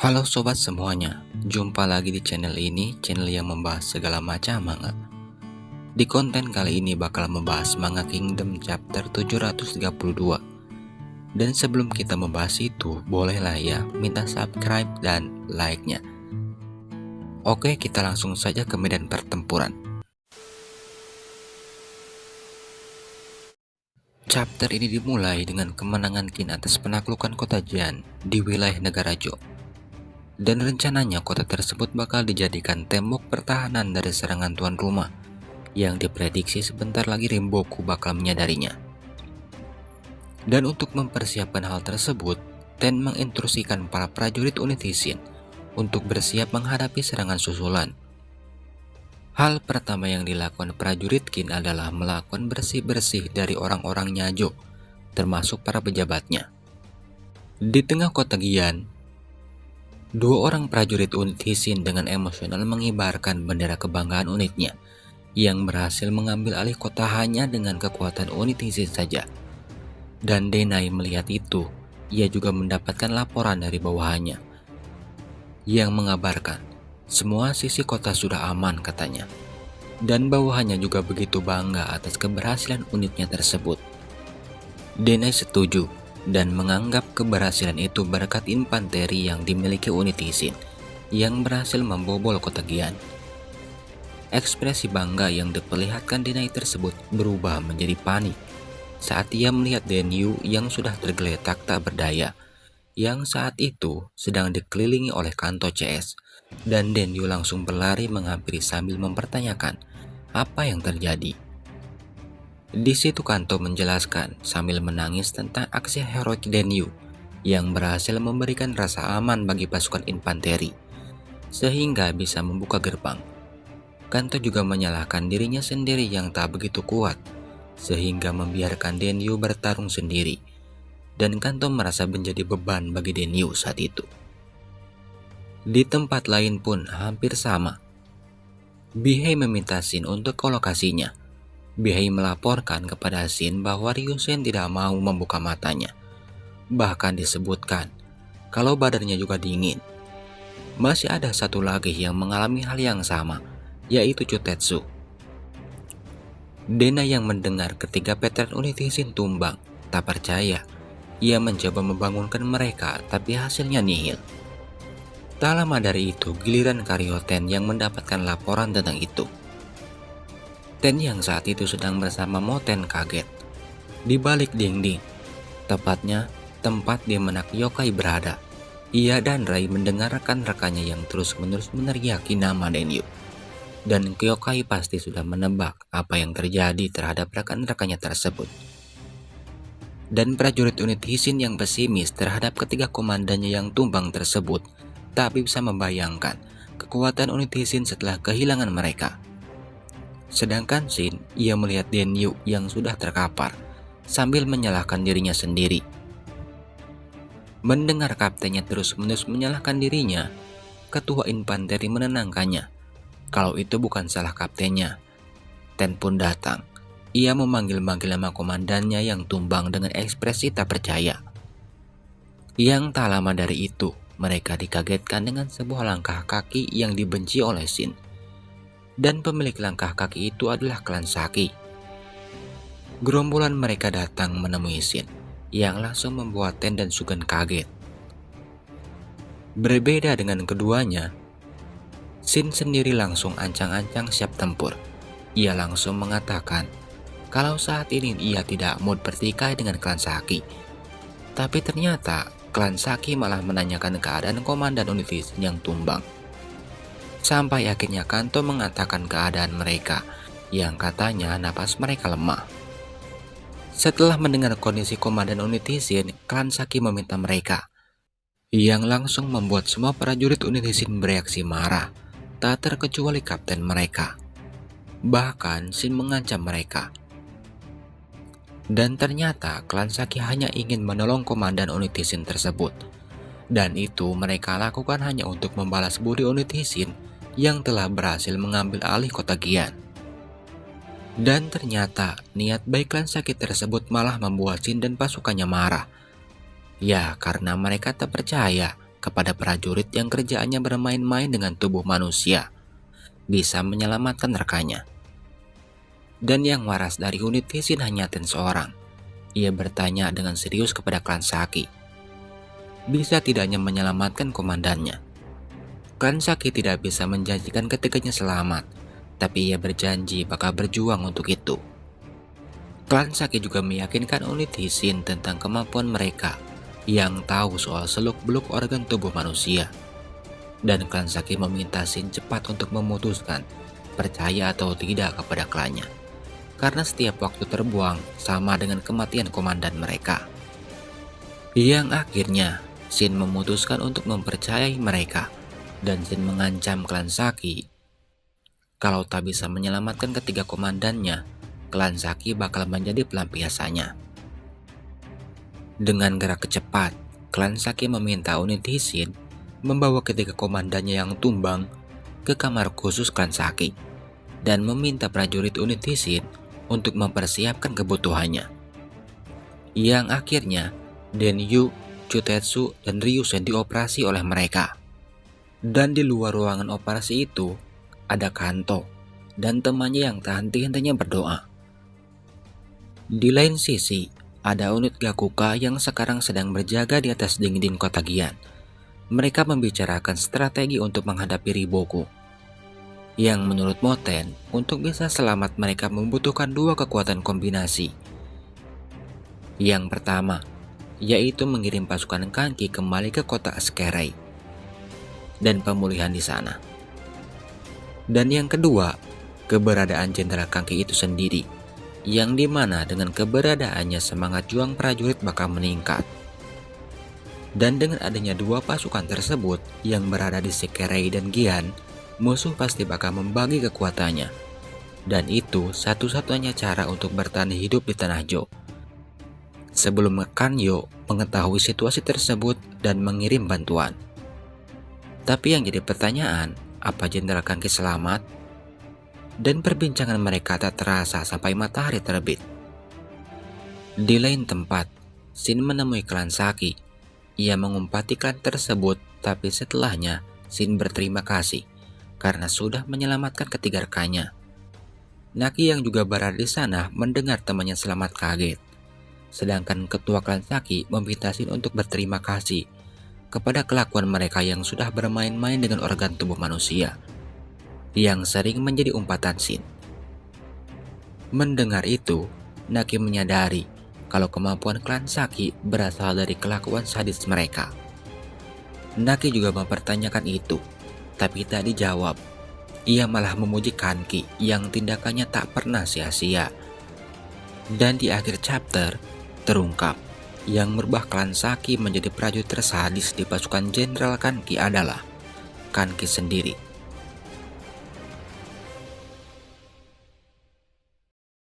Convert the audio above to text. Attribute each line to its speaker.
Speaker 1: Halo sobat semuanya, jumpa lagi di channel ini, channel yang membahas segala macam manga. Di konten kali ini bakal membahas Manga Kingdom chapter 732. Dan sebelum kita membahas itu, bolehlah ya minta subscribe dan like-nya. Oke, kita langsung saja ke medan pertempuran. Chapter ini dimulai dengan kemenangan Qin atas penaklukan kota Jian di wilayah negara Zhou. Dan rencananya kota tersebut bakal dijadikan tembok pertahanan dari serangan tuan rumah yang diprediksi sebentar lagi Renboku bakal menyadarinya. Dan untuk mempersiapkan hal tersebut, Ten menginstruksikan para prajurit unit Hishin untuk bersiap menghadapi serangan susulan. Hal pertama yang dilakukan prajurit Qin adalah melakukan bersih-bersih dari orang-orangnya Zhou, termasuk para pejabatnya. Di tengah kota Gian, dua orang prajurit unit Hishin dengan emosional mengibarkan bendera kebanggaan unitnya yang berhasil mengambil alih kota hanya dengan kekuatan unit Hishin saja. Dan Denai melihat itu, ia juga mendapatkan laporan dari bawahannya yang mengabarkan semua sisi kota sudah aman katanya. Dan bawahannya juga begitu bangga atas keberhasilan unitnya tersebut. Denai setuju dan menganggap keberhasilan itu berkat infanteri yang dimiliki unit Hishin yang berhasil membobol kota Gian. Ekspresi bangga yang diperlihatkan Denai tersebut berubah menjadi panik saat ia melihat Denyu yang sudah tergeletak tak berdaya, yang saat itu sedang dikelilingi oleh Kanto CS, dan Denyu langsung berlari menghampiri sambil mempertanyakan apa yang terjadi. Di situ Kanto menjelaskan sambil menangis tentang aksi heroik Denyu yang berhasil memberikan rasa aman bagi pasukan infanteri, sehingga bisa membuka gerbang. Kanto juga menyalahkan dirinya sendiri yang tak begitu kuat, sehingga membiarkan Denyu bertarung sendiri, dan Kanto merasa menjadi beban bagi Denyu saat itu. Di tempat lain pun hampir sama. Bihei meminta Shin untuk ke lokasinya. Bihei melaporkan kepada Shin bahwa Ryusen tidak mau membuka matanya. Bahkan disebutkan kalau badannya juga dingin. Masih ada satu lagi yang mengalami hal yang sama, yaitu Chutetsu. Dena yang mendengar ketiga veteran unit Hishin tumbang, tak percaya. Ia mencoba membangunkan mereka, tapi hasilnya nihil. Tak lama dari itu, giliran Karyoten yang mendapatkan laporan tentang itu. Ten yang saat itu sedang bersama Moten kaget. Di balik dinding, tepatnya tempat di mana Kyokai berada, ia dan Rai mendengarkan rekannya yang terus-menerus meneriaki nama Denyu. Dan Kyokai pasti sudah menebak apa yang terjadi terhadap rekan-rekannya tersebut. Dan prajurit unit Hishin yang pesimis terhadap ketiga komandannya yang tumbang tersebut tak bisa membayangkan kekuatan unit Hishin setelah kehilangan mereka. Sedangkan Shin, ia melihat Denyu yang sudah terkapar sambil menyalahkan dirinya sendiri. Mendengar kaptennya terus-menerus menyalahkan dirinya, ketua infanteri menenangkannya kalau itu bukan salah kaptennya. Ten pun datang. Ia memanggil-manggil nama komandannya yang tumbang dengan ekspresi tak percaya. Yang tak lama dari itu, mereka dikagetkan dengan sebuah langkah kaki yang dibenci oleh Shin. Dan pemilik langkah kaki itu adalah klan Saki. Gerombolan mereka datang menemui Shin, yang langsung membuat Ten dan Sugen kaget. Berbeda dengan keduanya, Shin sendiri langsung ancang-ancang siap tempur. Ia langsung mengatakan kalau saat ini ia tidak mood bertikai dengan klan Saki. Tapi ternyata klan Saki malah menanyakan keadaan komandan unit Hishin yang tumbang. Sampai akhirnya Kanto mengatakan keadaan mereka, yang katanya napas mereka lemah. Setelah mendengar kondisi komandan unit Hishin, klan Saki meminta mereka, yang langsung membuat semua prajurit unit Hishin bereaksi marah, tak terkecuali kapten mereka. Bahkan Shin mengancam mereka. Dan ternyata klan Saki hanya ingin menolong komandan unit Hishin tersebut. Dan itu mereka lakukan hanya untuk membalas budi unit Hishin yang telah berhasil mengambil alih kota Gian. Dan ternyata niat baik klan Saki tersebut malah membuat Shin dan pasukannya marah. Ya, karena mereka tak percaya kepada prajurit yang kerjaannya bermain-main dengan tubuh manusia bisa menyelamatkan rekannya. Dan yang waras dari unit Hishin hanya Ten seorang. Ia bertanya dengan serius kepada klan Saki. Bisa tidaknya menyelamatkan komandannya. Klan Saki tidak bisa menjanjikan ketiganya selamat, tapi ia berjanji bakal berjuang untuk itu. Klan Saki juga meyakinkan unit Hishin tentang kemampuan mereka yang tahu soal seluk-beluk organ tubuh manusia. Dan klan Saki meminta Shin cepat untuk memutuskan percaya atau tidak kepada klannya. Karena setiap waktu terbuang sama dengan kematian komandan mereka. Yang akhirnya Shin memutuskan untuk mempercayai mereka, dan Shin mengancam klan Saki kalau tak bisa menyelamatkan ketiga komandannya, klan Saki bakal menjadi pelampiasannya. Dengan gerak cepat, klan Saki meminta unit Hishin membawa ketiga komandannya yang tumbang ke kamar khusus klan Saki dan meminta prajurit unit Hishin untuk mempersiapkan kebutuhannya. Yang akhirnya Denyu, Chutetsu, dan Ryusen dioperasi oleh mereka. Dan di luar ruangan operasi itu ada Kanto dan temannya yang tak henti-hentinya berdoa. Di lain sisi, ada unit Gakuka yang sekarang sedang berjaga di atas dinding kota Gian. Mereka membicarakan strategi untuk menghadapi Riboku. Yang menurut Moten, untuk bisa selamat mereka membutuhkan dua kekuatan kombinasi. Yang pertama, yaitu mengirim pasukan Kanki kembali ke kota Askerei dan pemulihan di sana. Dan yang kedua, keberadaan Jenderal Kanki itu sendiri, yang dimana dengan keberadaannya semangat juang prajurit bakal meningkat. Dan dengan adanya dua pasukan tersebut yang berada di Askerei dan Gian, musuh pasti bakal membagi kekuatannya. Dan itu satu-satunya cara untuk bertahan hidup di Tanah Jo. Sebelum Kanyo mengetahui situasi tersebut dan mengirim bantuan. Tapi yang jadi pertanyaan, apa Jenderal Kanki selamat? Dan perbincangan mereka tak terasa sampai matahari terbit. Di lain tempat, Shin menemui klan Saki. Ia mengumpati klan tersebut, tapi setelahnya Shin berterima kasih karena sudah menyelamatkan ketiga rekannya. Naki yang juga berada di sana mendengar temannya selamat kaget. Sedangkan ketua klan Saki meminta Shin untuk berterima kasih kepada kelakuan mereka yang sudah bermain-main dengan organ tubuh manusia, yang sering menjadi umpatan Shin. Mendengar itu, Naki menyadari kalau kemampuan klan Saki berasal dari kelakuan sadis mereka. Naki juga mempertanyakan itu, tapi tak dijawab. Ia malah memuji Kanki yang tindakannya tak pernah sia-sia. Dan di akhir chapter, terungkap yang merubah klan Saki menjadi prajurit tersadis di pasukan Jenderal Kanki adalah Kanki sendiri.